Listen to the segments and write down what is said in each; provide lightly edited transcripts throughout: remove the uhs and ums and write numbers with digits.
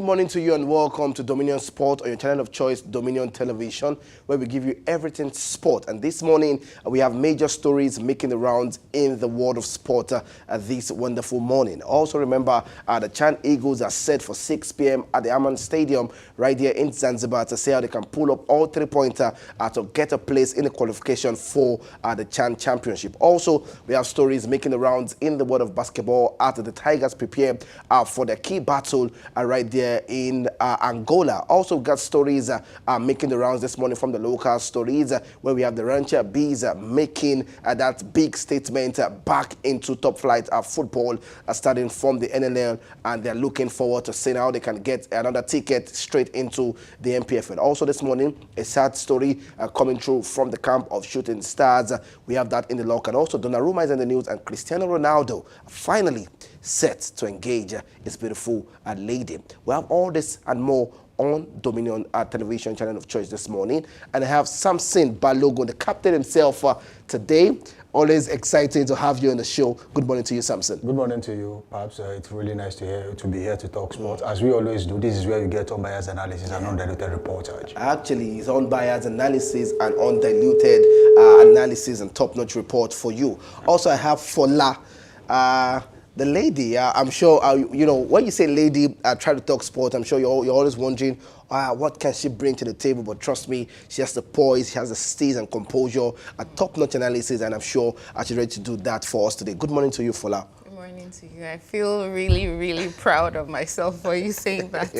morning to you and welcome to Dominion Sport on your channel of choice, Dominion Television, where we give you everything sport. And this morning, we have major stories making the rounds in the world of sport this wonderful morning. Also remember, the Chan Eagles are set for 6 p.m. at the Aman Stadium right here in Zanzibar to see how they can pull up all 3 points to get a place in the qualification for the Chan Championship. Also, we have stories making the rounds in the world of basketball after the Tigers prepare for their key battle right there in Angola. Also got stories making the rounds this morning from the local stories where we have the Rancher Bees making that big statement back into top flight football starting from the NNL, and they're looking forward to seeing how they can get another ticket straight into the MPFL. Also this morning, a sad story coming through from the camp of Shooting Stars. We have that in the lock, and also Donnarumma is in the news, and Cristiano Ronaldo finally set to engage his beautiful lady. We have all this and more on Dominion Television channel of choice this morning, and I have Samson Balogun, the captain himself, today. Always excited to have you on the show. Good morning to you, Samson. Good morning to you, Perhaps. It's really nice to be here to talk sports. As we always do, this is where you get unbiased analysis and undiluted reportage. Actually, it's unbiased analysis and undiluted analysis and top-notch report for you. Also, I have Fola, the lady. I'm sure, you know, when you say lady, try to talk sport, I'm sure you're always wondering, what can she bring to the table? But trust me, she has the poise, she has the steeze and composure, a top-notch analysis, and I'm sure she's ready to do that for us today. Good morning to you, Fola. Good morning to you. I feel really, really proud of myself for you saying that.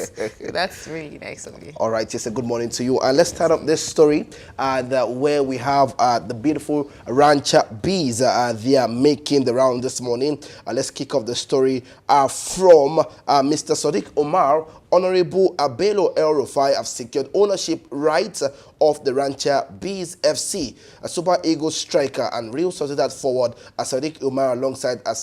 That's really nice of you. All right, yes, good morning to you. Let's start up this story where we have the beautiful Rancher Bees. They are making the round this morning. Let's kick off the story from Mr. Sadiq Omar. Honorable Abelo El Rufai have secured ownership rights of the Rancher Bees FC. A Super Eagles striker and Real Sociedad forward Sadiq Umar, alongside a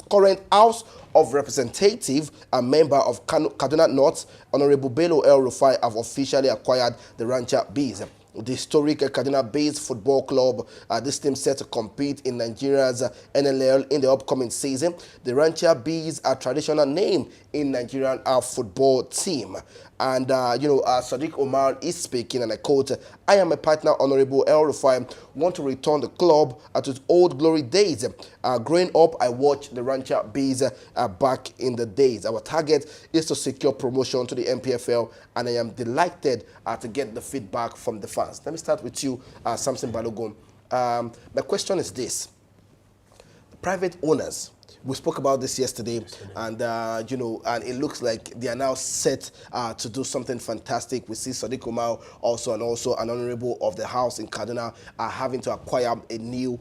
current House of Representative and member of Kaduna North, Honorable Bello El Rufai, have officially acquired the Rancher Bees. The historic Kaduna-based football club, this team set to compete in Nigeria's NLL in the upcoming season. The Rancher Bees are a traditional name in Nigerian football team. And, Sadiq Omar is speaking, and I quote, "I am a partner, Honorable El Rufai, want to return the club to its old glory days. Growing up, I watched the Rancher Bees back in the days. Our target is to secure promotion to the MPFL, and I am delighted to get the feedback from the fans." Let me start with you, Samson Balogun. My question is this. The private owners, we spoke about this yesterday, and and it looks like they are now set to do something fantastic. We see Sadiq Umar also an honorable of the house in Kaduna having to acquire a new,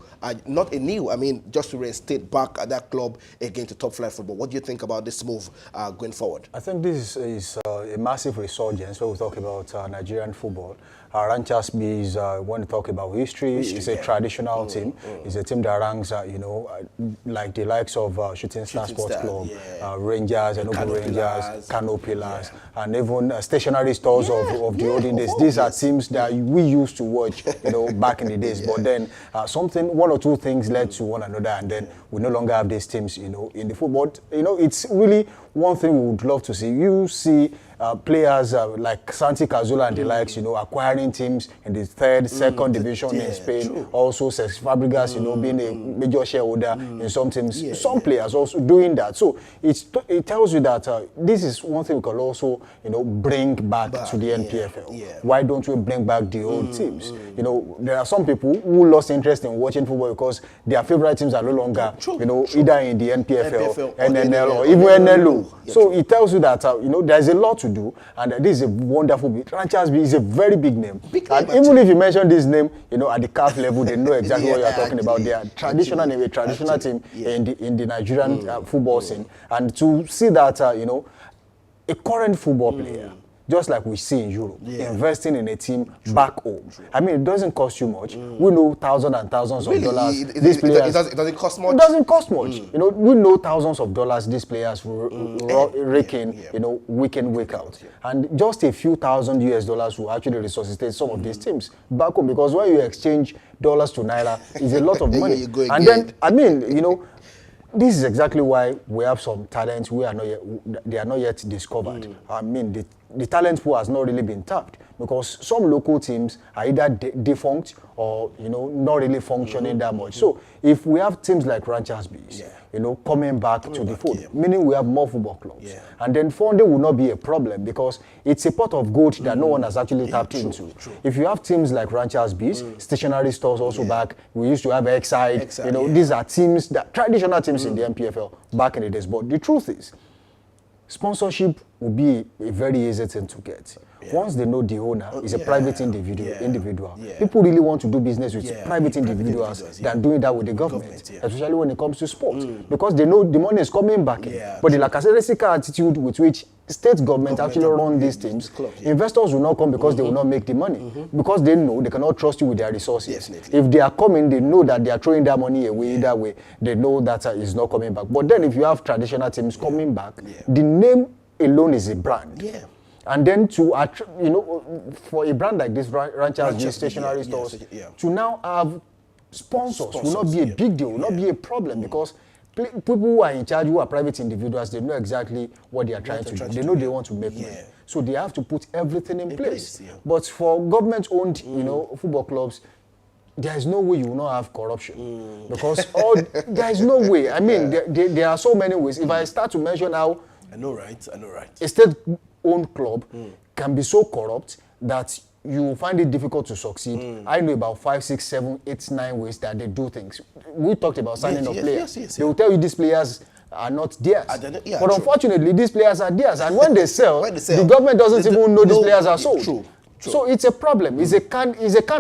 just to reinstate back at that club again to top flight football. What do you think about this move going forward? I think this is a massive resurgence when we talk about Nigerian football. Rancher Bees, when we talk about history, it's a traditional team. It's a team that ranks, like the likes of Shooting Star Sports Club, Rangers, Enugu Rangers, Kano Pillars, and even stationary stores of the olden days. These are teams that we used to watch, back in the days. But then one or two things led to one another, and then we no longer have these teams, in the football. It's really one thing we would love to see. You see players like Santi Cazorla and the likes, acquiring teams in the third, second division in Spain. True. Also, Cesc Fabregas, being a major shareholder in some teams. Some players also doing that. So it tells you that this is one thing we can also, bring back to the NPFL. Why don't we bring back the old teams? There are some people who lost interest in watching football because their favorite teams are no longer, either in the NPFL, NNL, or even NLO. So it tells you that, there's a lot to do, and this is a wonderful bit. Rancher Bees is a very big name. And even if you mention this name, at the CAF level, they know exactly what you're talking about. They are traditional name, a traditional team in the Nigerian football scene. And to see that, a current football player, just like we see in Europe, investing in a team back home. I mean, it doesn't cost you much. We know thousands and thousands of dollars. It doesn't cost much? It doesn't cost much. We know thousands of dollars these players rake in, week in, week out. And just a few thousand US dollars will actually resuscitate some of these teams back home, because when you exchange dollars to naira, it's a lot of money. And then, this is exactly why we have some talents they are not yet discovered. I mean, the talent pool has not really been tapped because some local teams are either defunct or, you know, not really functioning that much. So if we have teams like Ranchers Bees, you know, coming back to the fold, meaning we have more football clubs. And then funding will not be a problem because it's a pot of gold that no one has actually tapped into. If you have teams like Ranchers Bees, stationary stores also back, we used to have Exide, you know, these are teams, that traditional teams in the MPFL back in the days. But the truth is, sponsorship will be a very easy thing to get. Once they know the owner is a private individual. People really want to do business with private individuals than doing that with the government, especially when it comes to sports, because they know the money is coming back in. But the lackadaisical attitude with which state government actually run these teams, investors will not come because they will not make the money, because they know they cannot trust you with their resources. If they are coming, they know that they are throwing their money away either way. They know that it's not coming back. But then if you have traditional teams coming back, the name alone is a brand. And then to, you know, for a brand like this, Ranchers, stationary stores, to now have sponsors will not be a big deal, will not be a problem, because people who are in charge, who are private individuals, they know exactly what they are trying to do. They know they want to make money. So they have to put everything in place. But for government-owned, you know, football clubs, there is no way you will not have corruption. Because there is no way. I mean, there are so many ways. If I start to mention how I know, right? a state-owned club can be so corrupt that you will find it difficult to succeed. I know about 5, 6, 7, 8, 9 ways that they do things. We talked about signing up players. They will tell you these players are not theirs. But unfortunately, these players are theirs. And when they sell, the government doesn't even know these players are sold. True. So it's a problem. It's a kind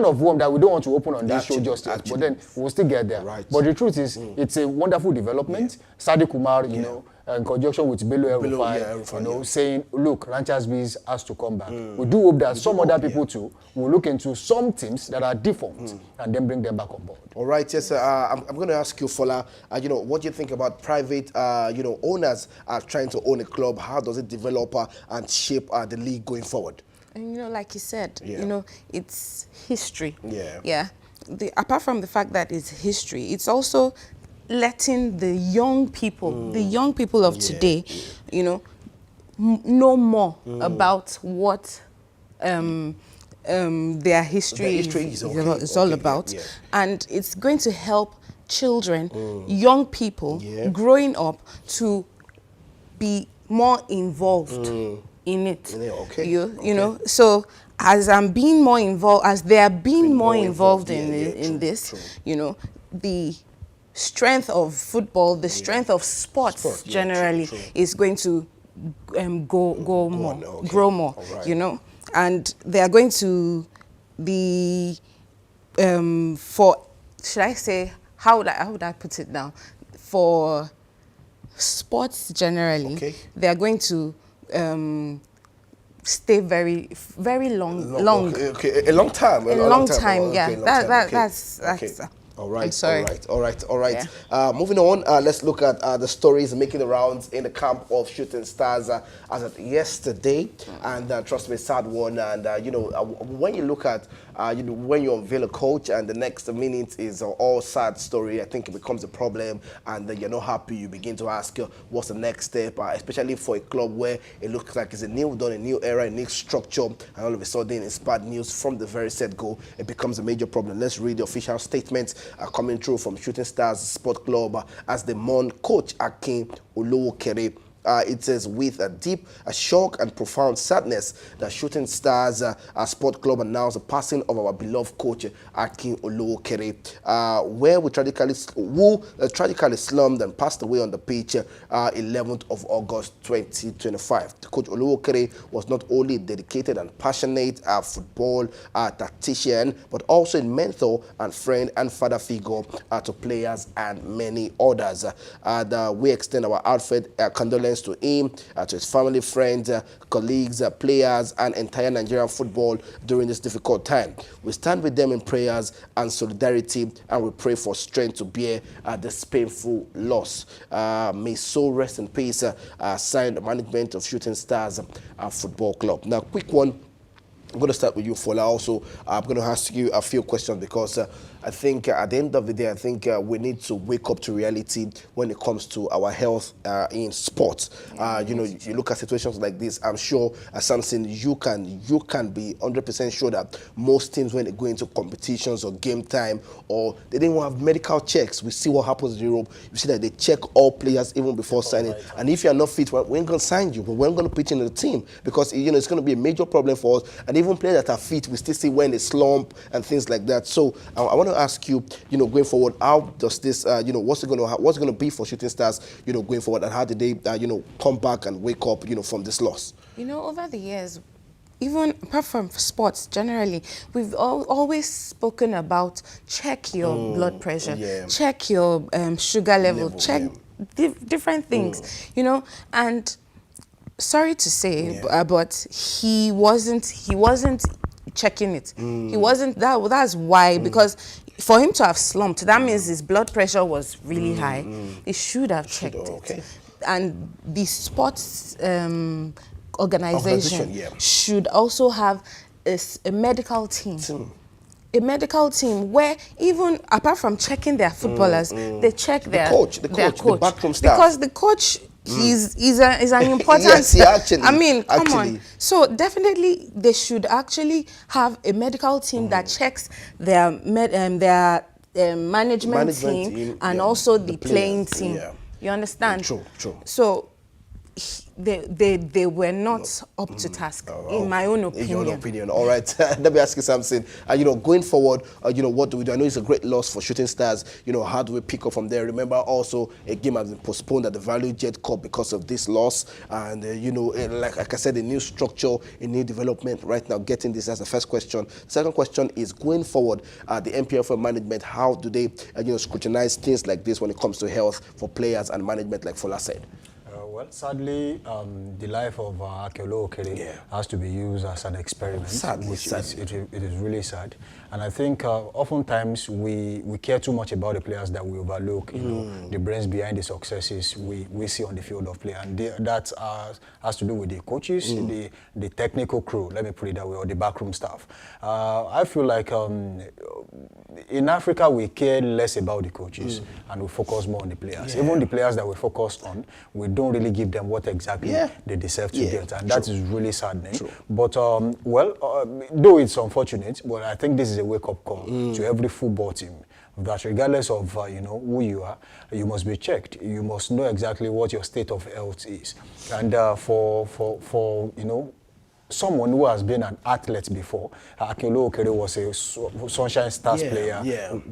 of worm that we don't want to open on this show just yet. But then we'll still get there. But the truth is, it's a wonderful development. Sadiq Kumar, you know, in conjunction with Bello El-Rufai, you know, saying, look, Ranchers Bees has to come back. We do hope that some other people too will look into some teams that are defunct and then bring them back on board. All right, yes, I'm going to ask you, Fola, you know, what do you think about private, you know, owners trying to own a club? How does it develop and shape the league going forward? And, you know, like you said, you know, it's history. Yeah. Apart from the fact that it's history, it's also letting the young people, of today, you know, know more about what their history is all about. And it's going to help children, young people growing up to be more involved in it. You know, so as I'm being more involved, as they are being more involved in this, you know, the strength of football, the strength of sports generally is going to grow more, you know, and they are going to be for, should I say, how would I put it now, for sports generally, they are going to stay very long. A long time. A long time, yeah. That's All right, I'm sorry. all right. Yeah. Moving on, let's look at the stories making the rounds in the camp of Shooting Stars as of yesterday. And trust me, sad one. And, you know, when you look at, you know, when you unveil a coach and the next minute is an all sad story, I think it becomes a problem. And you're not happy. You begin to ask, what's the next step, especially for a club where it looks like it's a new dawn, a new era, a new structure. And all of a sudden, it's bad news from the very set go. It becomes a major problem. Let's read the official statement coming through from Shooting Stars Sport Club as the Mon coach Akin Olowokere. It says, with a deep shock and profound sadness, the Shooting Stars Sport Club announced the passing of our beloved coach Akin Olowokere, who tragically slumped and passed away on the pitch 11th of August 2025. Coach Olowokere was not only a dedicated and passionate football tactician, but also a mentor and friend and father figure to players and many others. We extend our heartfelt condolences to him, to his family, friends, colleagues, players, and entire Nigerian football during this difficult time. We stand with them in prayers and solidarity, and we pray for strength to bear this painful loss. May soul rest in peace, signed the management of Shooting Stars Football Club. Now, quick one. I'm going to start with you, Fola. Also, I'm going to ask you a few questions because I think at the end of the day, I think we need to wake up to reality when it comes to our health in sports. You know, you look at situations like this. I'm sure, Samson, you can be 100% sure that most teams, when they go into competitions or game time, or they didn't want to have medical checks. We see what happens in Europe. You see that they check all players even before signing. Right. And if you're not fit, we ain't going to sign you. But we're going to put you in the team because you know it's going to be a major problem for us. And even players that are fit, we still see when they slump and things like that. So I want to ask you, you know, going forward, how does this, you know, what's it going to be for Shooting Stars, you know, going forward, and how did they, you know, come back and wake up, you know, from this loss? You know, over the years, even apart from sports generally, we've always spoken about check your blood pressure, check your sugar level, check different things, you know, and sorry to say, but he wasn't checking it. He wasn't, that's why, because for him to have slumped, that means his blood pressure was really high. He should have checked it. And the sports organization should also have a medical team. A medical team where even apart from checking their footballers, they check their coach, the backroom staff. Because the coach is an important. Yes, I mean, come on. So definitely they should actually have a medical team that checks their management team and also the playing team. You understand? True. So they were not up to task, in my own opinion. In your opinion, all right. Let me ask you something. You know, going forward, you know, what do we do? I know it's a great loss for Shooting Stars. You know, how do we pick up from there? Remember, also a game has been postponed at the Value Jet Cup because of this loss, and you know, like I said, a new structure, a new development. Right now, getting this as the first question. Second question is going forward. The MPFL management, how do they, you know, scrutinize things like this when it comes to health for players and management, like Fola said? Well, sadly, the life of Akeolo Okere has to be used as an experiment. Sadly. It is really sad. And I think oftentimes we care too much about the players that we overlook, you know, the brains behind the successes we see on the field of play. And that has to do with the coaches, the technical crew, let me put it that way, or the backroom staff. I feel like in Africa, we care less about the coaches and we focus more on the players. Even the players that we focus on, we don't really give them what exactly they deserve to get. And that is really saddening. But, though it's unfortunate, but I think this is a wake-up call to every football team. That regardless of you know, who you are, you must be checked. You must know exactly what your state of health is. And for you know, someone who has been an athlete before, Akeolo Okere was a Sunshine Stars player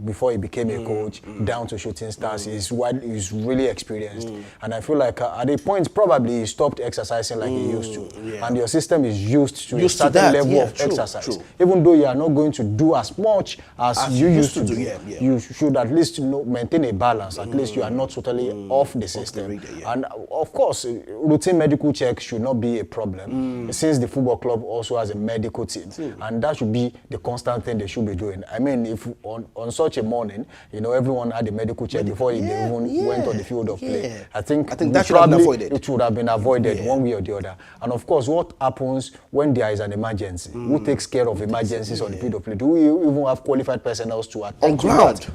before he became a coach, down to Shooting Stars. He's really experienced. And I feel like at the point probably he stopped exercising like he used to. And your system is used to a certain level of exercise. Even though you are not going to do as much as you used to do, you should at least, you know, maintain a balance. At least you are not totally off the system. And of course, routine medical checks should not be a problem, since the football club also has a medical team, and that should be the constant thing they should be doing. I mean, if on such a morning, you know, everyone had a medical check before they even went on the field of play, I think that should have been avoided. It would have been avoided one way or the other. And of course, what happens when there is an emergency? Who takes care of emergencies on the field of play? Do we even have qualified personnel to attend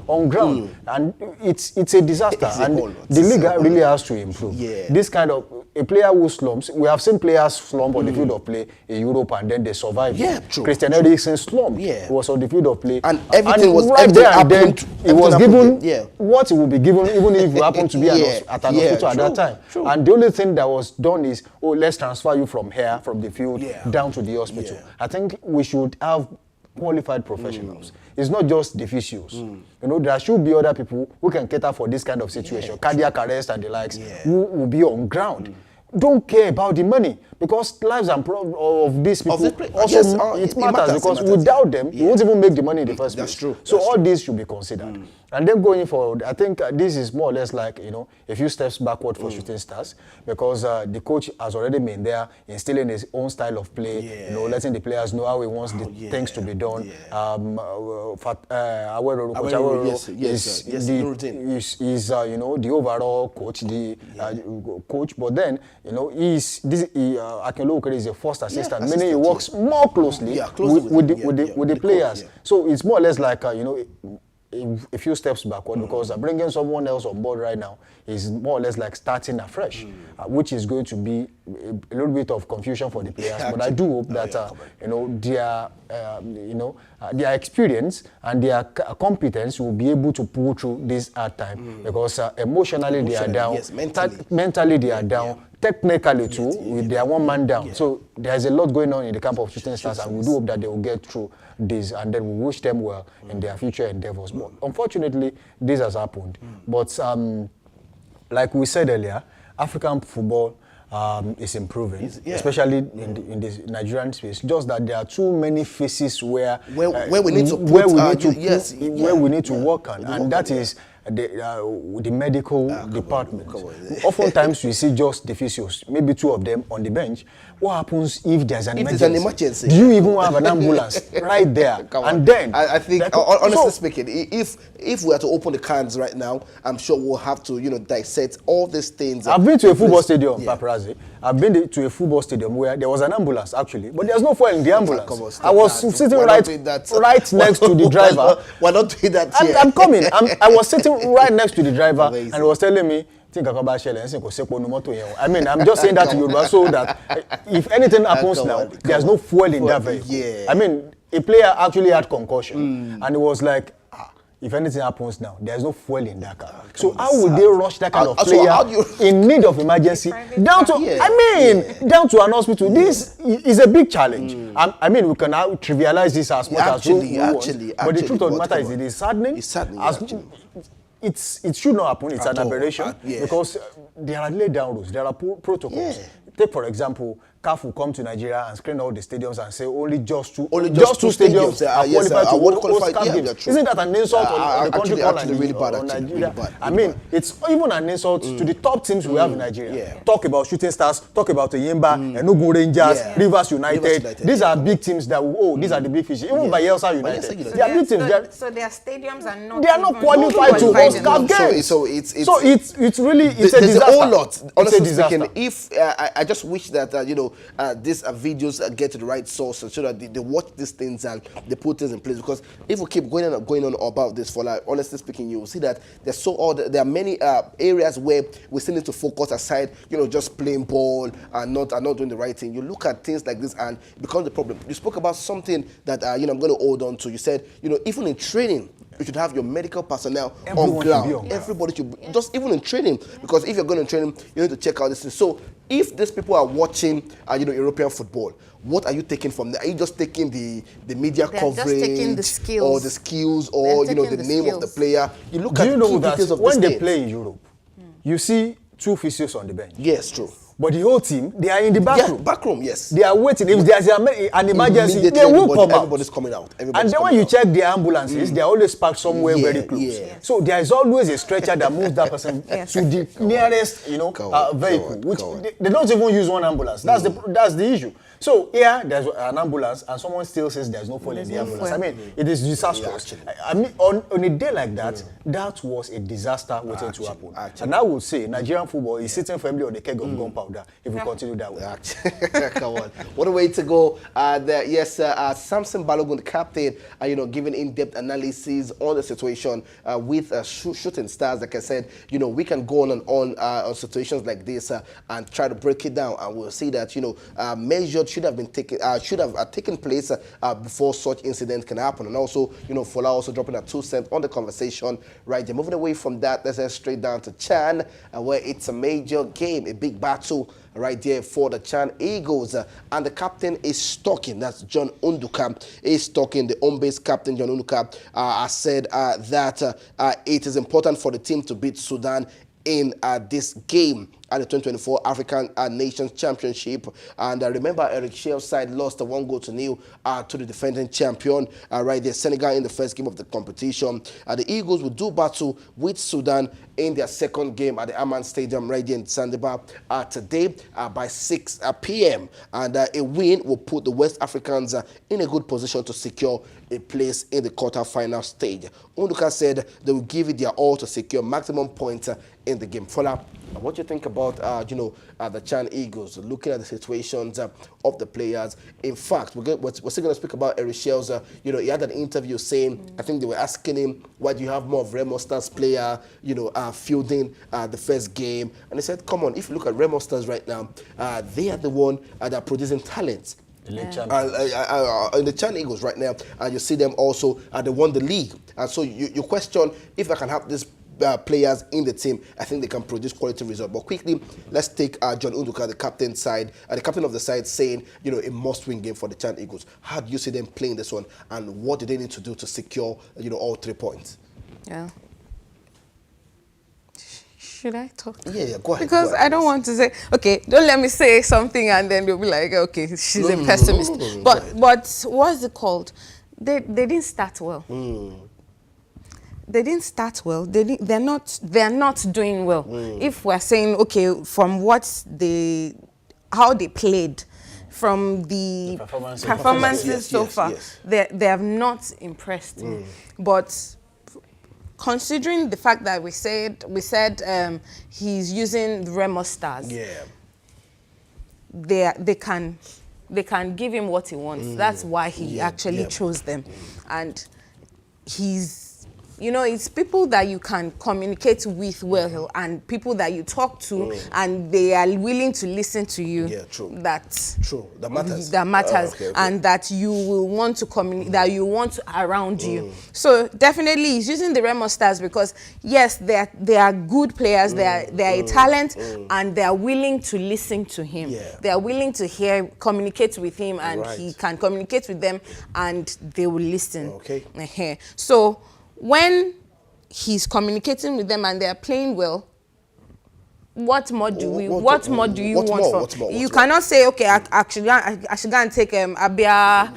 on ground? And it's a disaster, and the league really has to improve. This kind of a player who slumps, we have seen players slump on the field of play in Europe and then they survived. Christian Eriksen slumped. He was on the field of play. And everything was right there and then it was given what it would be given, even if it happened to be at an hospital at that time. And the only thing that was done is, oh, let's transfer you from here, from the field, down to the hospital. I think we should have qualified professionals. It's not just the physios. You know, there should be other people who can cater for this kind of situation, cardiac arrest and the likes, who will be on ground. Don't care about the money, because lives and of these people also it matters, because without them, you won't even make the money in the first place. That's true. So all this should be considered. And then going forward, I think this is more or less like, you know, a few steps backward for Shooting Stars, because the coach has already been there, instilling his own style of play, you know, letting the players know how he wants the things to be done. Is you know, the overall coach, coach. But then you know, Akinlo Okere is a first assistant, meaning he works more closely, with the players. So it's more or less like, you know, a few steps backward, because bringing someone else on board right now is more or less like starting afresh, which is going to be a little bit of confusion for the players. But I do hope that you know, their experience and their competence will be able to pull through this hard time, because emotionally they are down, yes, mentally they are down. Technically too, with their one man down. So there's a lot going on in the camp of Shooting Stars, and we do hope that they will get through this, and then we wish them well in their future endeavors. But unfortunately, this has happened. But like we said earlier, African football is improving, especially in the Nigerian space. Just that there are too many faces where we need to we need to work on, and that is the medical department. Oftentimes we see just the physios, maybe 2 of them on the bench. What happens if there's an emergency? Do you even have an ambulance right there? And then I think, honestly speaking, if we are to open the cans right now, I'm sure we'll have to, you know, dissect all these things. I've been to a football stadium, Paparazzi. I've been to a football stadium where there was an ambulance actually, but there's no fuel in the ambulance. I was sitting right next to the driver. We're not doing that here. I'm coming. I was sitting right next to the driver, and he was telling me, I mean, I'm just saying that to you so that if anything happens now, there's no fuel in that vehicle. I mean, a player actually had concussion, and it was like, if anything happens now, there's no fuel in that car. So how would they rush that kind of player in need of emergency down to, down to an hospital? This is a big challenge. I mean, we can now trivialize this as much as we want. But the truth of the matter is, it is saddening. It's saddening, it should not happen. It's an aberration, because there are laid down rules. There are protocols. Take, for example, CAF will come to Nigeria and screen all the stadiums and say only just two stadiums are qualified to host CAF games. Isn't that an insult on the country called Nigeria? I mean, it's even an insult to the top teams we have in Nigeria. Talk about Shooting Stars, talk about Yimba, Enugu Rangers, Rivers United. These are big teams that these are the big fishes. Even Bayelsa United, they are big teams. So their stadiums are not. They are not qualified to host CAF games. So it's really a disaster. There's a whole lot. Honestly speaking, if I just wish that you know, these videos get to the right source, so that they watch these things and they put things in place. Because if we keep going on about this for, like, honestly speaking, you will see that there are many areas where we still need to focus aside, you know, just playing ball and not doing the right thing. You look at things like this and it becomes the problem. You spoke about something that you know, I'm going to hold on to. You said, you know, even in training, you should have your medical personnel on ground. Everybody should, just even in training, because if you're going to training, you need to check out this thing. So if these people are watching, you know, European football, what are you taking from there? Are you just taking the media coverage, just taking the skills, or the skills, or you know, the name of the player? You look at key details of when they play in Europe, you see 2 physios on the bench. Yes, true. But the whole team, they are in the back room. Back room, yes. They are waiting. If there's an emergency, they will come out. Everybody's coming out. And then when you check the ambulances, they are always parked somewhere very close. So there is always a stretcher that moves that person to the nearest, you know, vehicle. Which they don't even use one ambulance. That's the issue. So here, there's an ambulance, and someone still says there's no fuel in the ambulance. I mean, it is disastrous. I mean, on a day like that, that was a disaster waiting to happen. And I would say Nigerian football is sitting firmly on the keg of gunpowder if we continue that way. Come on, what a way to go! Samson Balogun, the captain, you know, giving in-depth analysis on the situation with Shooting Stars. Like I said, you know, we can go on situations like this and try to break it down, and we'll see that, you know, measures should have taken place before such incidents can happen. And also, you know, Fola also dropping a 2 cents on the conversation right there. Moving away from that, let's head straight down to Chan, where it's a major game, a big battle right there for the Chan Eagles. And the captain is stalking. That's John Unduka. Is stalking. The home-based captain, John Unduka, has said that it is important for the team to beat Sudan in this game at the 2024 African Nations Championship. And remember, Eric Shell's side lost 1-0 to the defending champion right there, Senegal, in the first game of the competition. The Eagles will do battle with Sudan in their second game at the Amman Stadium right there in Zanzibar today by 6 p.m. And a win will put the West Africans in a good position to secure a place in the quarter-final stage. Unduka said they will give it their all to secure maximum points in the game. Fola, What do you think about, the Chan Eagles, looking at the situations of the players? In fact, we're still going to speak about Eric Shells. He had an interview saying, I think they were asking him, why do you have more of Remo Stars player, fielding the first game? And he said, come on, if you look at Remo Stars right now, they are the one that are producing talent. In the Chan Eagles right now, and you see them also, they won the league. And so you question if I can have these players in the team, I think they can produce quality results. But quickly, let's take John Unduka, the captain side, the captain of the side, saying, a must-win game for the Chan Eagles. How do you see them playing this one, and what do they need to do to secure, all 3 points? Yeah. Should I talk? Yeah, go ahead. Because I don't want to say, okay, don't let me say something and then they'll be like, okay, she's a pessimist. But what's it called? They didn't start well. They didn't start well. They're not doing well. If we're saying, okay, from how they played, from the performances so far, they have not impressed me. But considering the fact that we said he's using the Remo Stars, they can give him what he wants. That's why he actually chose them, and it's people that you can communicate with well, and people that you talk to, and they are willing to listen to you. Yeah, true. That matters. That matters, okay. And that you will want to communicate, that you want around you. So definitely, he's using the Remo Stars because yes, they are good players. They are a talent, and they are willing to listen to him. Yeah. They are willing to communicate with him, and he can communicate with them, and they will listen. Okay. So when he's communicating with them and they're playing well, what more do you want from? You cannot say, okay, I should go and take Abia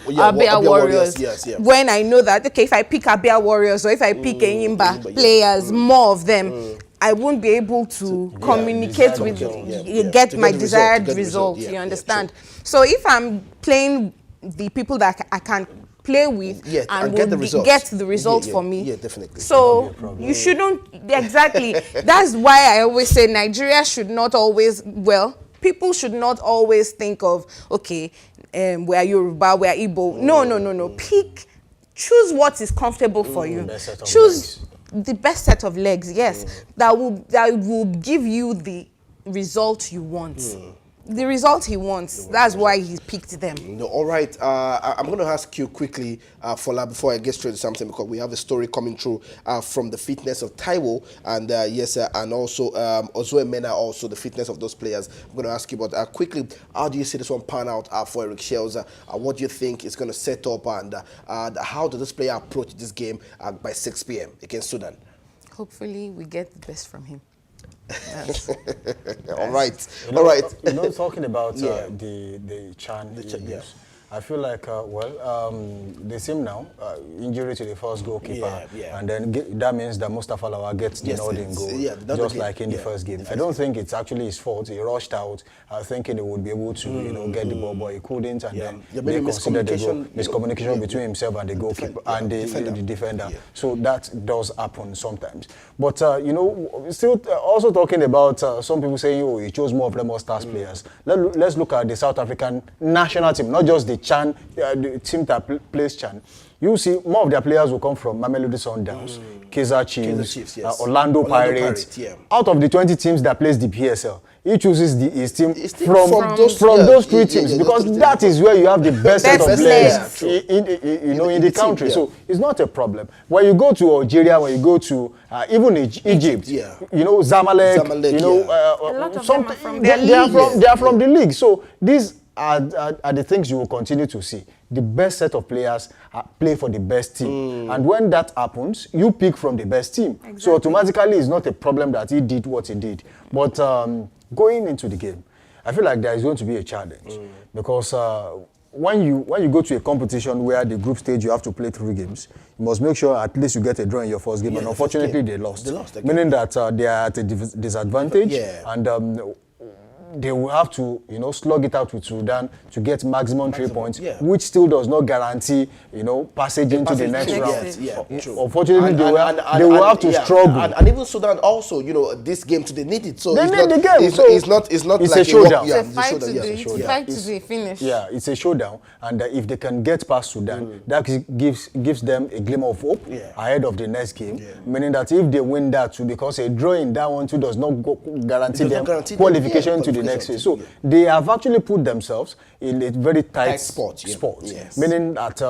Warriors. Yes. When I know that, okay, if I pick Abia Warriors or if I pick Enyimba players, more of them, I won't be able to communicate with get my desired result. You understand? So if I'm playing the people that I can play with and get the result for me. Yeah, definitely. So you shouldn't, exactly. That's why I always say Nigeria should not always, people should not always think of, okay, we are Yoruba, we are Igbo. No. Choose what is comfortable for you. Choose the best set of legs, that will give you the result you want. The result he wants. That's why he picked them. All right. I'm going to ask you quickly, Fola, before I get straight to something, because we have a story coming through from the fitness of Taiwo and and also Ozue Mena, also the fitness of those players. I'm going to ask you about quickly, how do you see this one pan out for Eric Shells? What do you think is going to set up, and how does this player approach this game by 6 p.m. against Sudan? Hopefully, we get the best from him. All right. Talking about the Chan Eagles, I feel like, they seem now injury to the first goalkeeper, and then that means that Mustafa Lawal gets the nodding goal, just like in the first game. I don't think it's actually his fault. He rushed out thinking he would be able to, get the ball, but he couldn't, and then they considered the goal. Miscommunication between himself and the goalkeeper and the defender. So that does happen sometimes. But still also talking about some people saying, oh, he chose more of Remo Stars players. Let's look at the South African national team, not just the Chan, the team that plays Chan. You see, more of their players will come from Mamelodi Sundowns, Kaizer Chiefs, Orlando Pirates. Out of the 20 teams that plays the PSL, he chooses his team from those 3 teams, because that is where you have the best set of players in the country. So it's not a problem. When you go to Algeria, when you go to even Egypt, Zamalek, they are from the league. So these are the things you will continue to see. The best set of players play for the best team. And when that happens, you pick from the best team. Exactly. So automatically, it's not a problem that he did what he did. But going into the game, I feel like there is going to be a challenge. Because when you go to a competition where the group stage you have to play 3 games, you must make sure at least you get a draw in your first game. And unfortunately, they lost. Meaning that they are at a disadvantage. And they will have to, slug it out with Sudan to get maximum 3 points, which still does not guarantee, passage into the next round. Unfortunately, they will have to struggle. And even Sudan also, this game today need it. So they need the game. It's not like a showdown. It's a fight to the finish. Yeah, it's a showdown. And if they can get past Sudan, that gives them a glimmer of hope ahead of the next game. Meaning that if they win that too, because a draw in that one too does not guarantee them qualification to the next phase. So they have actually put themselves in a very tight spot. Yes. Meaning that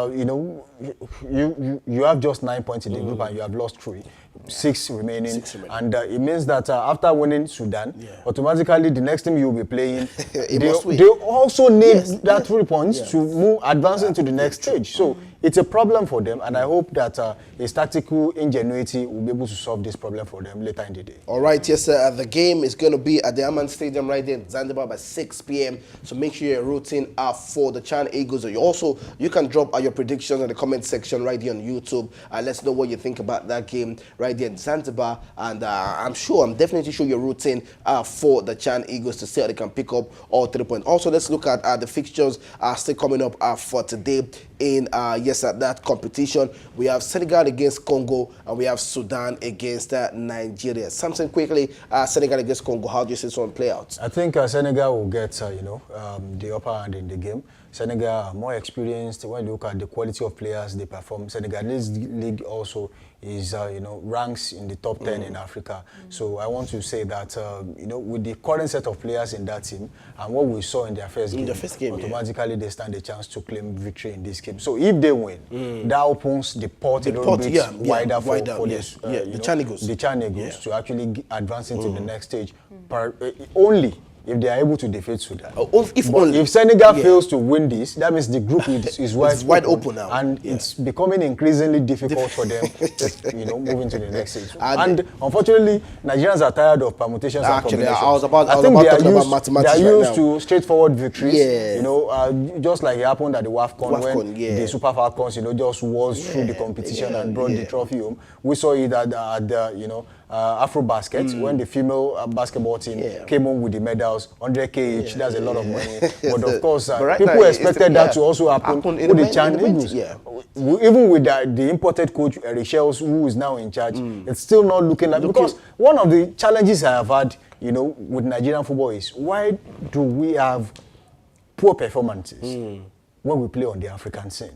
you have just 9 points in the group and you have lost 3. 6 remaining. And it means that after winning Sudan, automatically the next team you will be playing, they also need that 3 points to advance into the next stage. So it's a problem for them, and I hope that his tactical ingenuity will be able to solve this problem for them later in the day. All right, yes, sir. The game is going to be at the Aman Stadium right there in Zanzibar by 6 p.m. So make sure you're rooting for the Chan Eagles. You can drop your predictions in the comment section right here on YouTube. Let's know what you think about that game right there in Zanzibar. And I'm definitely sure you're rooting for the Chan Eagles to see how they can pick up all 3 points. Also, let's look at the fixtures still coming up for today in that competition. We have Senegal against Congo, and we have Sudan against Nigeria. Something quickly, Senegal against Congo, how do you see this one play out? I think Senegal will get the upper hand in the game. Senegal are more experienced. When you look at the quality of players they perform, Senegalese league also is ranks in the top 10 in Africa. So I want to say that with the current set of players in that team and what we saw in their first game, automatically they stand a chance to claim victory in this game. So if they win, that opens the port a little bit wider for the Chan Eagles. The Chan Eagles to actually advance into the next stage. Only if they are able to defeat Sudan. If Senegal fails to win this, that means the group is wide open now. And it's becoming increasingly difficult for them to moving to the next stage. And unfortunately, Nigerians are tired of permutations and combinations. I think they are used to straightforward victories. Just like it happened at the WAFCON when the Super Falcons just was through the competition and brought the trophy home. We saw it at the AfroBasket when the female basketball team came home with the medals, 100K each. That's a lot of money. But of course, people expected that to also happen with the Chan Eagles. Even with the imported coach, Eric Shells, who is now in charge, it's still not looking like... Because one of the challenges I have had, with Nigerian football is, why do we have poor performances when we play on the African scene?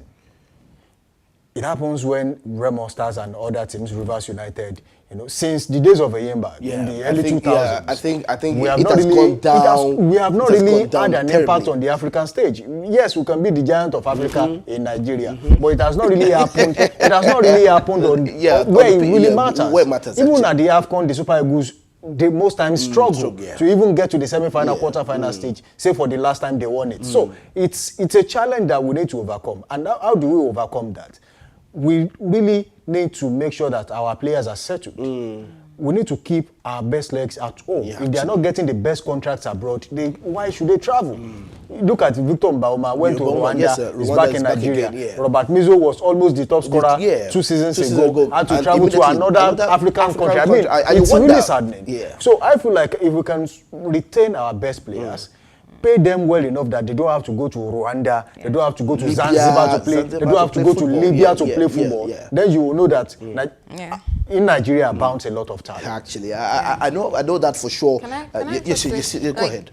It happens when Remo Stars and other teams, Rivers United, since the days of Ayemba in the early 2000s. I think we have not really gone down. We have not really had an impact on the African stage. Yes, we can be the giant of Africa in Nigeria, but it has not really happened. It has not really happened on where it really matters. Where it matters. Even at the AFCON, the Super Eagles, they most times struggle to even get to the semi-final, quarter-final stage, say for the last time they won it. So it's a challenge that we need to overcome. And how do we overcome that? We really need to make sure that our players are settled. We need to keep our best legs at home. If they are not getting the best contracts abroad, why should they travel? Look at Victor Mbauma, went to Rwanda, is back in Nigeria. Robert Mizo was almost the top scorer 2 seasons ago, had to travel to another African country. I mean, it's really saddening. So I feel like if we can retain our best players, pay them well enough that they don't have to go to Rwanda, they don't have to go to Zanzibar to play, they don't have to go to Libya to play football. Then you will know that in Nigeria abounds a lot of talent. Actually, I know that for sure. Yes, go ahead.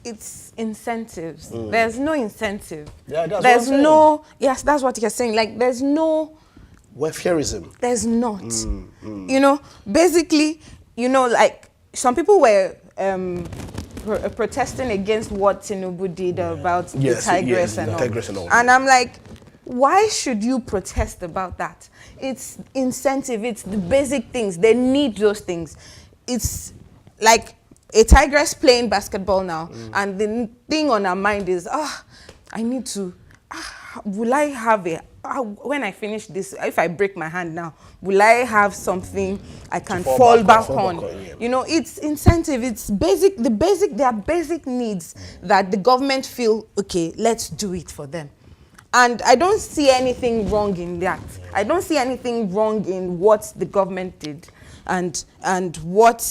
It's incentives. There's no incentive. There's no. Yes, that's what you're saying. Like there's no welfareism. There's not. Basically, like some people were protesting against what Tinubu did about the Tigress and all. And I'm like, why should you protest about that? It's incentive. It's the basic things. They need those things. It's like a Tigress playing basketball now, and the thing on her mind is, I need to, will I have when I finish this, if I break my hand now, will I have something I can fall back on? It's incentive. It's basic. There are basic needs that the government feel, okay, let's do it for them. And I don't see anything wrong in that. I don't see anything wrong in what the government did and what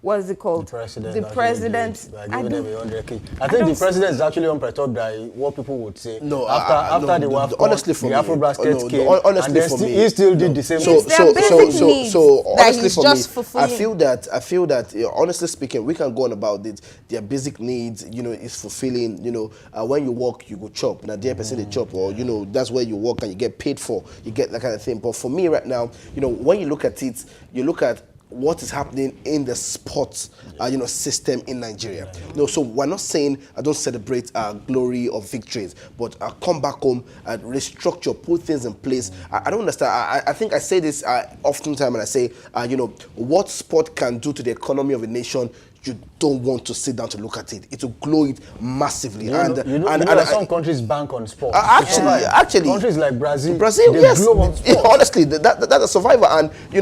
what's it called? The president. I think the president is actually unperturbed by what people would say. No, after the WAFCON, honestly for the me, Afrobasket came, honestly and for me, he still did the same. So honestly for me, fulfilling. I feel that honestly speaking, we can go on about it. Their basic needs, is fulfilling. When you work, you go chop. Now, dear person, they chop, or that's where you work and you get paid for. You get that kind of thing. But for me right now, when you look at it, you look at what is happening in the sports, system in Nigeria. So we're not saying I don't celebrate glory or victories, but come back home and restructure, put things in place. I don't understand. I think I say this oftentimes, and I say, what sport can do to the economy of a nation. You don't want to sit down to look at it. It will grow it massively. And some countries bank on sports. Actually, countries like Brazil, yes. Grow on sports. Honestly, that's a survivor. And we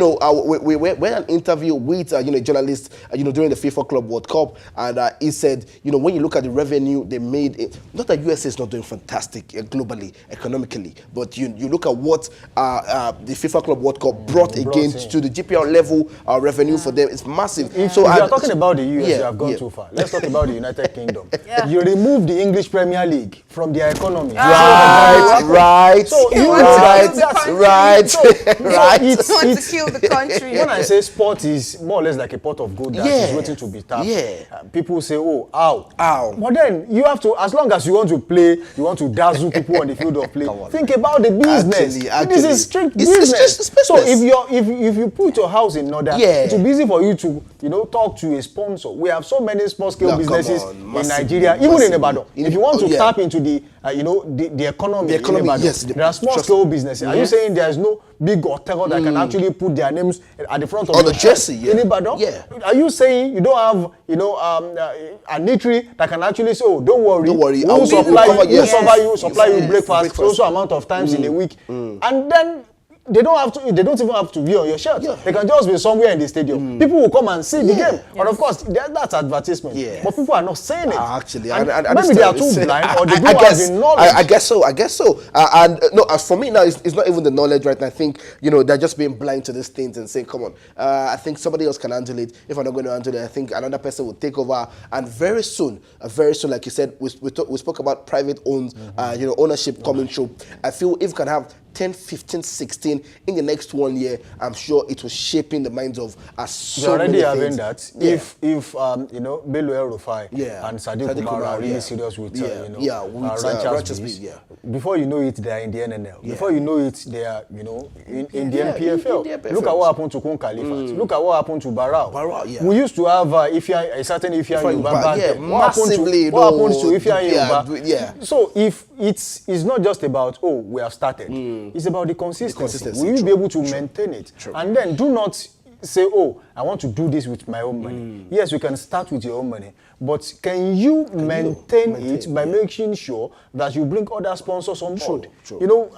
had an interview with a journalist, during the FIFA Club World Cup, and he said, when you look at the revenue they made, not that USA is not doing fantastic globally, economically, but you look at what the FIFA Club World Cup brought to the GPL level revenue for them. It's massive. So if you're talking about the US, you have gone too far. Let's talk about the United Kingdom. You remove the English Premier League from their economy. Right. So you right. It's want to kill the country. When I say sport is more or less like a pot of gold that is waiting to be tapped. People say, oh, ow. But then you have to, as long as you want to play, you want to dazzle people on the field of play. Think about the business. Actually, this is strict business. So if you put your house in order, it will be easy for you to talk to a sponsor. We have so many small scale businesses in Nigeria, even in Ibadan. If you want to tap into the economy in Ibadan, yes, there are small scale businesses. Are you saying there is no big hotel that can actually put their names at the front of the jersey in Ibadan? Are you saying you don't have an eatery that can actually say, oh, don't worry, we'll supply you breakfast so amount of times in a week, and then they don't even have to be on your shirt. They can just be somewhere in the stadium. People will come and see the game. And of course, that's advertisement. But people are not saying it. Actually, and maybe they are too blind, or they don't have the knowledge. I guess so. And no, as for me now, it's not even the knowledge, right? I think they're just being blind to these things and saying, "Come on, I think somebody else can handle it. If I'm not going to handle it, I think another person will take over." And very soon, like you said, we spoke about private owned, ownership coming through. I feel if we can have 10, 15, 16 in the next 1 year, I'm sure it was shaping the minds of so many things. You're already having that. If Bello El-Rufai and Sadiq Umar are really serious with Ranchers Bees, before you know it, they are in the NNL. Before you know it, they are in the NPFL. Look at what happened to Kun Khalifat. Look at what happened to Barao. We used to have a certain Ifeanyi Uba back then. What happened to Ifeanyi Uba? So if it's not just about, we have started. It's about the consistency. Will you be able to maintain it? And then do not say, I want to do this with my own money. Yes, you can start with your own money, but can you maintain it by making sure that you bring other sponsors on board?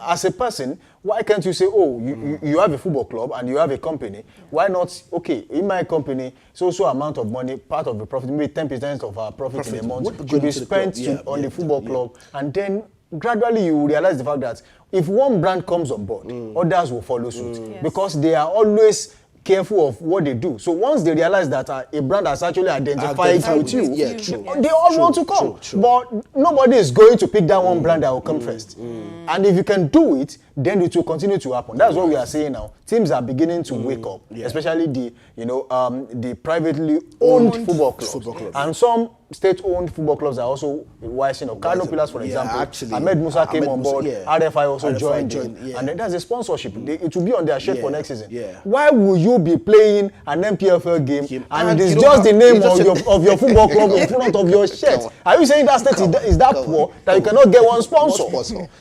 As a person, why can't you say, you have a football club and you have a company? Why not, in my company, so amount of money, part of the profit, maybe 10% of our profit in a month should be spent on the football club, and then gradually you realize the fact that if one brand comes on board, others will follow suit because they are always careful of what they do. So once they realize that a brand has actually identified with you, they all want to come. But nobody is going to pick that one brand that will come first. And if you can do it, then it will continue to happen. That's what we are saying now. Teams are beginning to wake up, especially the privately owned football clubs. And some state-owned football clubs are also wising up. Kano Pillars, for example, Ahmed Musa came on board, RFI also joined in. And then there's a sponsorship. It will be on their shirt for next season. Why will you be playing an MPFL game and it is just the name of your football club in front of your shirt? Are you saying that state is that poor that you cannot get one sponsor?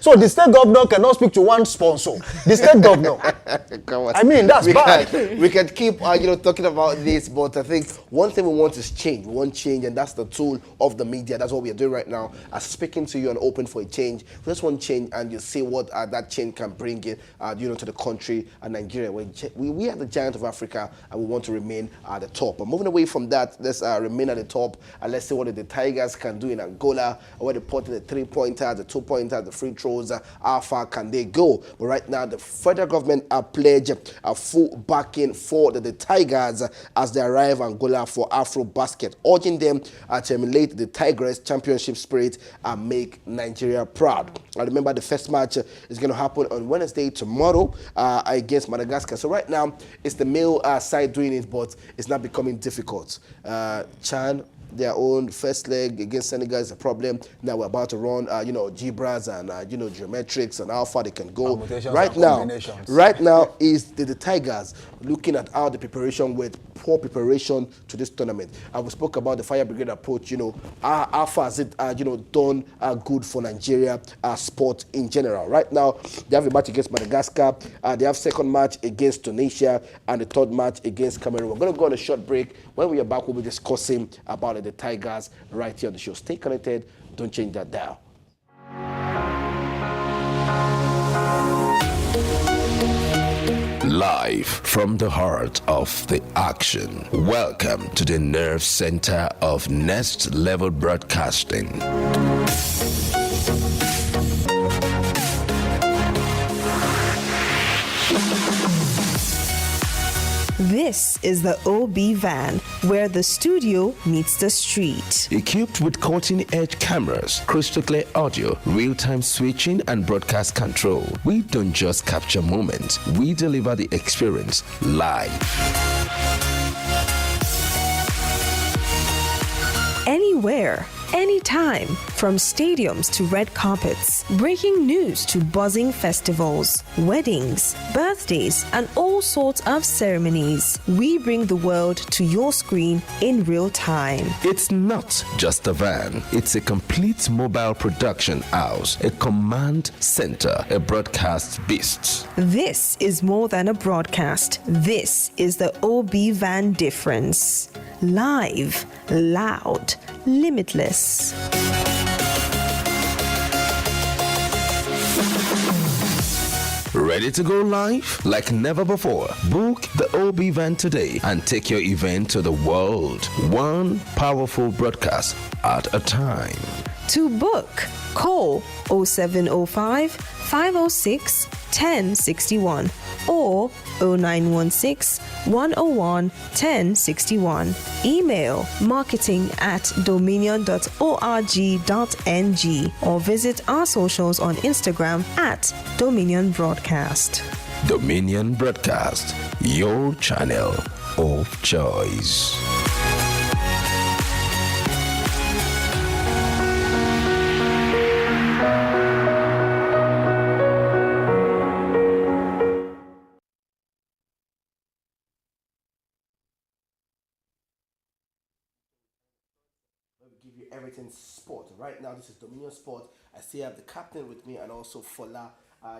So the state governor cannot speak to one sponsor. The state governor. I mean, that's bad. We can keep talking about this, but I think one thing we want is change. We want change, and that's the tool of the media. That's what we are doing right now. Speaking to you and open for a change. We just want change, and you see what that change can bring in, to the country and Nigeria. We are the giant of Africa, and we want to remain at the top. But moving away from that, let's remain at the top, and let's see what the Tigers can do in Angola, where they put in the 3-pointer, the 2-pointer, the free throws. How far can they go? But right now, the federal government pledged a full backing for the Tigers as they arrive Angola for AfroBasket, urging them to emulate the Tigers championship spirit and make Nigeria proud. I remember the first match is going to happen on Wednesday, tomorrow, against Madagascar. So right now, it's the male side doing it, but it's not becoming difficult. Chan, their own first leg against Senegal is a problem. Now we're about to run, Gibras and, geometrics and how far they can go. Right now is the Tigers looking at how the preparation with poor preparation to this tournament. And we spoke about the fire brigade approach, how far has it, done good for Nigeria sport in general. Right now, they have a match against Madagascar. They have second match against Tunisia and the third match against Cameroon. We're going to go on a short break. When we are back, we'll be discussing about the Tigers right here on the show. Stay connected. Don't change that dial. Live from the heart of the action. Welcome to the nerve center of Next Level Broadcasting. This is the OB van, where the studio meets the street. Equipped with cutting-edge cameras, crystal clear audio, real-time switching, and broadcast control, we don't just capture moments, we deliver the experience live. Anywhere, anytime, from stadiums to red carpets, breaking news to buzzing festivals, weddings, birthdays, and all sorts of ceremonies. We bring the world to your screen in real time. It's not just a van, it's a complete mobile production house, a command center, a broadcast beast. This is more than a broadcast. This is the OB van difference. Live, loud, limitless. Ready to go live? Like never before. Book the OB van today and take your event to the world. One powerful broadcast at a time. To book, call 0705 506 1061 or 0916 101 1061. Email marketing@dominion.org.ng or visit our socials on Instagram @Dominion Broadcast. Dominion Broadcast, your channel of choice. Everything sport. Right now, this is Dominion Sport. I still have the captain with me and also Fola.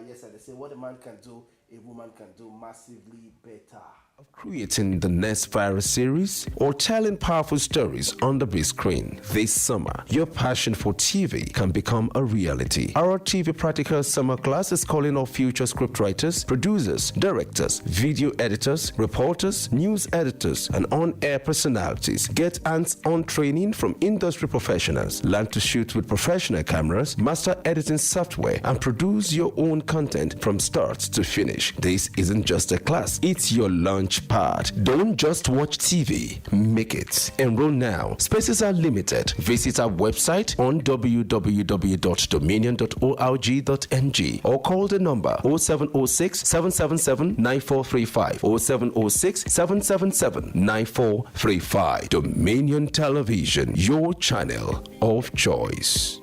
Yes, they say what a man can do, a woman can do massively better. Of creating the next viral series or telling powerful stories on the big screen this summer, your passion for TV can become a reality. Our TV Practical Summer Class is calling all future scriptwriters, producers, directors, video editors, reporters, news editors, and on-air personalities. Get hands-on training from industry professionals. Learn to shoot with professional cameras, master editing software, and produce your own content from start to finish. This isn't just a class, it's your launch pad. Don't just watch TV, make it. Enroll now. Spaces are limited. Visit our website on www.dominion.org.ng or call the number 0706 777 9435 0706 777 9435. Dominion Television, your channel of choice.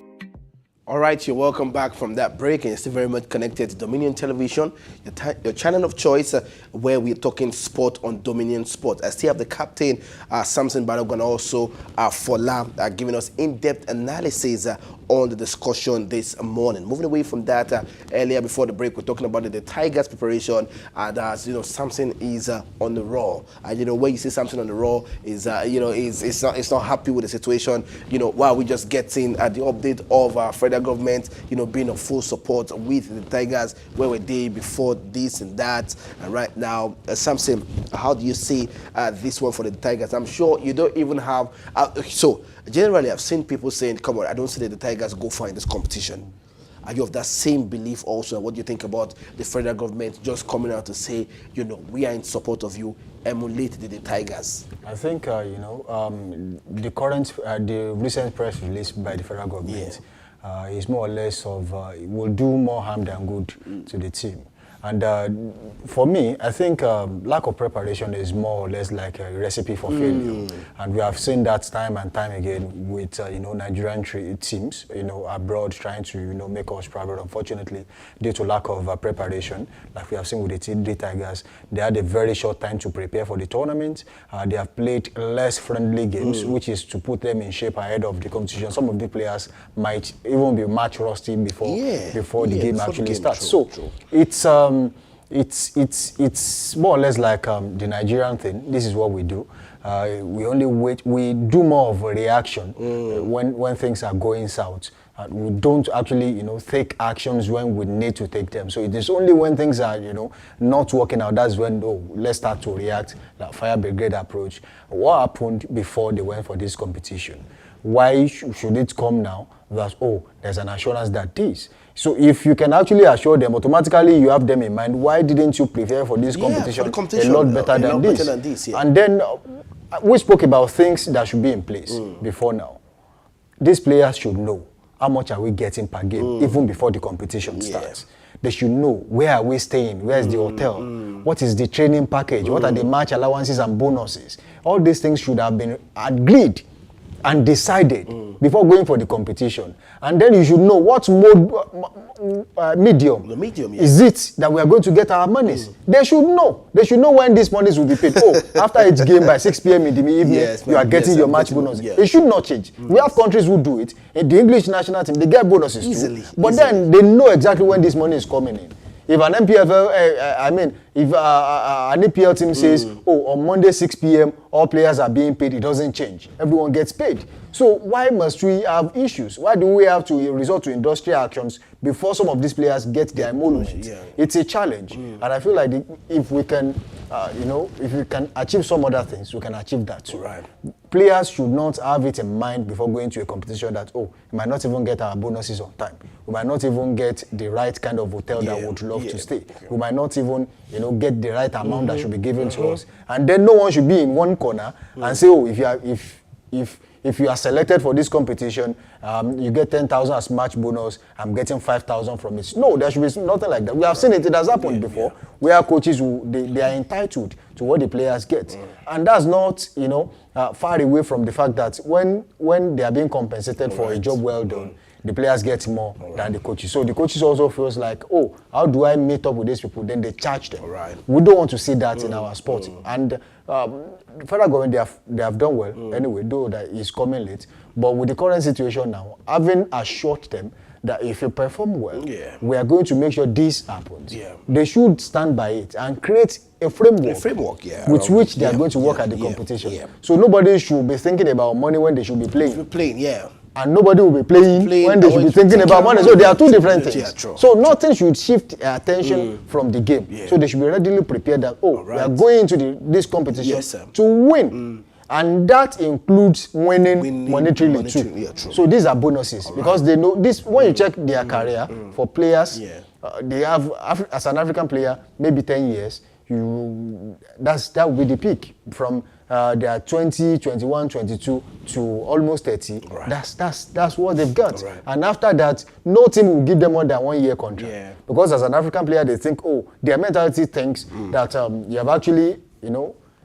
All right, you're welcome back from that break, and you're still very much connected to Dominion Television, your channel of choice, where we're talking sport on Dominion Sport. I still have the captain, Samson Balogun, also Fola, giving us in-depth analysis on the discussion this morning. Moving away from that, earlier before the break, we're talking about the Tigers preparation, and as you know, Samson is on the raw. And you know, when you see Samson on the raw, is it's not happy with the situation. You know, while we just getting the update of federal government, you know, being of full support with the Tigers, where were they before this and that, and right now, Samson, how do you see this one for the Tigers? I'm sure you don't even have so. Generally, I've seen people saying, come on, I don't see that the Tigers go far in this competition. Are you of that same belief also? What do you think about the federal government just coming out to say, you know, we are in support of you, emulate the Tigers? I think, you know, the recent press release by the federal government is more or less of, will do more harm than good to the team. And for me, I think lack of preparation is more or less like a recipe for failure. And we have seen that time and time again with, you know, Nigerian teams, you know, abroad trying to, you know, make us proud. Unfortunately, due to lack of preparation, like we have seen with the TD Tigers, they had a very short time to prepare for the tournament. They have played less friendly games, which is to put them in shape ahead of the competition. Some of the players might even be match rusty before the game actually starts. True. It's more or less like the Nigerian thing. This is what we do. We only wait. We do more of a reaction when things are going south. We don't actually, you know, take actions when we need to take them. So it is only when things are, you know, not working out, that's when, let's start to react, like fire brigade approach. What happened before they went for this competition? Why should it come now that, there's an assurance that this? So if you can actually assure them, automatically you have them in mind, why didn't you prepare for this competition a lot better than this? And then we spoke about things that should be in place before now. These players should know how much are we getting per game, even before the competition starts. They should know, where are we staying, where's the hotel, what is the training package, what are the match allowances and bonuses. All these things should have been agreed and decided before going for the competition. And then you should know what medium is it that we are going to get our monies. They should know. They should know when these monies will be paid. After each game by 6 p.m. in the evening, you are getting your match bonus. It should not change. We have countries who do it. In the English national team, they get bonuses easily. But then they know exactly when this money is coming in. If an MPFL, if an EPL team says, on Monday 6 p.m. all players are being paid, it doesn't change. Everyone gets paid. So why must we have issues? Why do we have to resort to industrial actions before some of these players get their emolument? It's a challenge, and I feel like if we can, if we can achieve some other things, we can achieve that too. Right. Players should not have it in mind before going to a competition that, we might not even get our bonuses on time. We might not even get the right kind of hotel that we would love to stay. We might not even, get the right amount that should be given to us. And then no one should be in one corner and say, if you are selected for this competition, you get 10,000 as match bonus, I'm getting 5,000 from it. No, there should be nothing like that. We have seen it. It has happened before, where coaches, they are entitled to what the players get. And that's not, far away from the fact that when they are being compensated for a job well done, the players get more than the coaches. So the coaches also feels like, how do I meet up with these people? Then they charge them. We don't want to see that in our sport. And the federal government, they have done well anyway, though that is coming late. But with the current situation now, having assured them that if you perform well, we are going to make sure this happens. They should stand by it and create a framework with which they are going to work at the competition. So nobody should be thinking about money when they should be playing. And nobody will be playing when they should be thinking about money. So there are two different things. So nothing should shift attention from the game. So they should be readily prepared that, we are going into this competition to win. And that includes winning monetarily too. So these are bonuses because they know this. When you check their career for players, they have, as an African player, maybe 10 years. That will be the peak from their 20, 21, 22 to almost 30. That's what they've got. And after that, no team will give them more than 1 year contract. Because as an African player, they think, their mentality thinks that you have actually,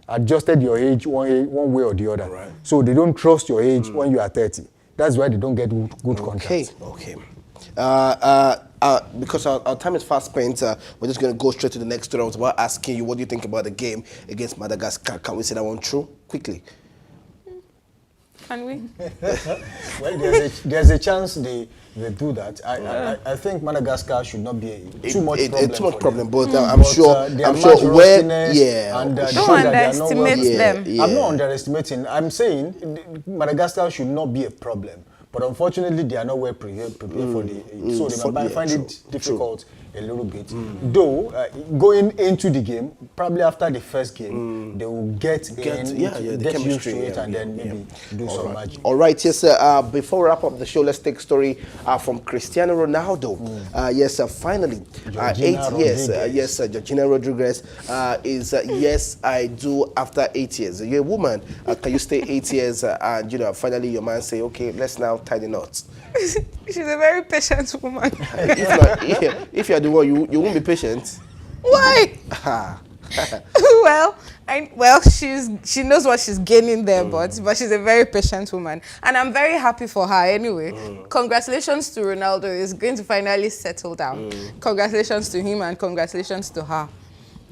adjusted your age one way or the other. So they don't trust your age when you are 30. That's why they don't get good contracts. Okay. Because our time is fast spent, we're just going to go straight to the next story. I was about asking you, what do you think about the game against Madagascar? Can we say that one true? Quickly. Can we? Well, there's a chance they do that. I think Madagascar should not be too much problem. But I'm sure where, don't underestimate them. Yeah. I'm not underestimating. I'm saying Madagascar should not be a problem. But unfortunately, they are not well prepared for the. So they might find it difficult a little bit. Though, going into the game, probably after the first game, they will get used to it and then maybe do some magic. All right, yes, sir. Before we wrap up the show, let's take a story from Cristiano Ronaldo. Yes, finally, 8 years. Yes, Georgina Rodriguez is yes, I do after 8 years. You're a woman. Can you stay 8 years and finally your man say, okay, let's now tie the knots? She's a very patient woman. If you're the one, you won't be patient. Why? well, she knows what she's gaining there, but she's a very patient woman, and I'm very happy for her anyway. Congratulations to Ronaldo. He's going to finally settle down. Congratulations to him and congratulations to her.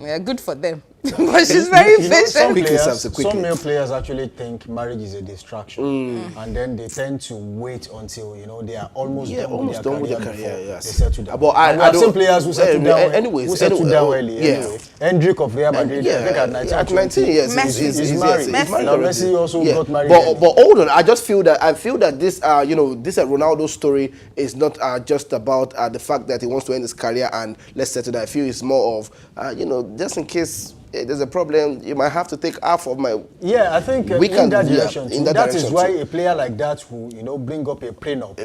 Yeah, good for them. But she's very patient. Some male players actually think marriage is a distraction, and then they tend to wait until they are almost done with their career. They settle down. But I've seen players who settle down. Who settle down early. Hendrick of Real Madrid, I think at 19 years, he's married. Messi also got married. But hold on, I feel that this this Ronaldo story is not just about the fact that he wants to end his career and let's settle down. I feel it's more of just in case there's a problem, you might have to take half of my. Yeah, I think in that direction. That is why a player like that who bring up a prenup.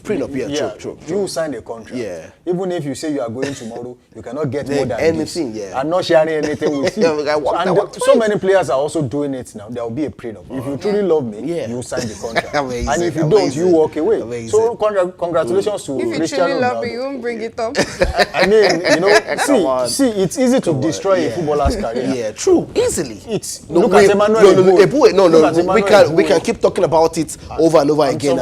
Prenup. True. You sign a contract. Yeah. Even if you say you are going tomorrow, you cannot get more than anything. This. I'm not sharing anything with you. So many players are also doing it now. There will be a prenup. If you truly love me, you sign the contract. And if you don't, you walk away. Amazing. So congratulations to Cristiano Ronaldo. If you truly love me, you won't bring it up. I mean, see, it's easy to destroy a footballer's career. Yeah, true. Easily. Look at Emmanuel Eboué. We can keep talking about it over and over again.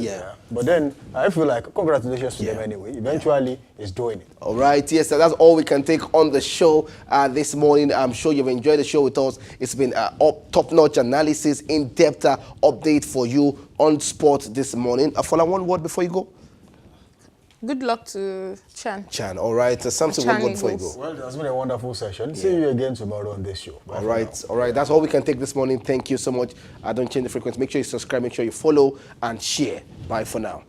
Yeah. But then I feel like congratulations to them anyway. Eventually, it's doing it. All right. Yes, so that's all we can take on the show this morning. I'm sure you've enjoyed the show with us. It's been top-notch analysis, in-depth update for you on sport this morning. Afola, one word before you go. Good luck to Chan. All right. Something one word before you go. Well, it has been a wonderful session. See you again tomorrow on this show. All right. That's all we can take this morning. Thank you so much. Don't change the frequency. Make sure you subscribe. Make sure you follow and share. Bye for now.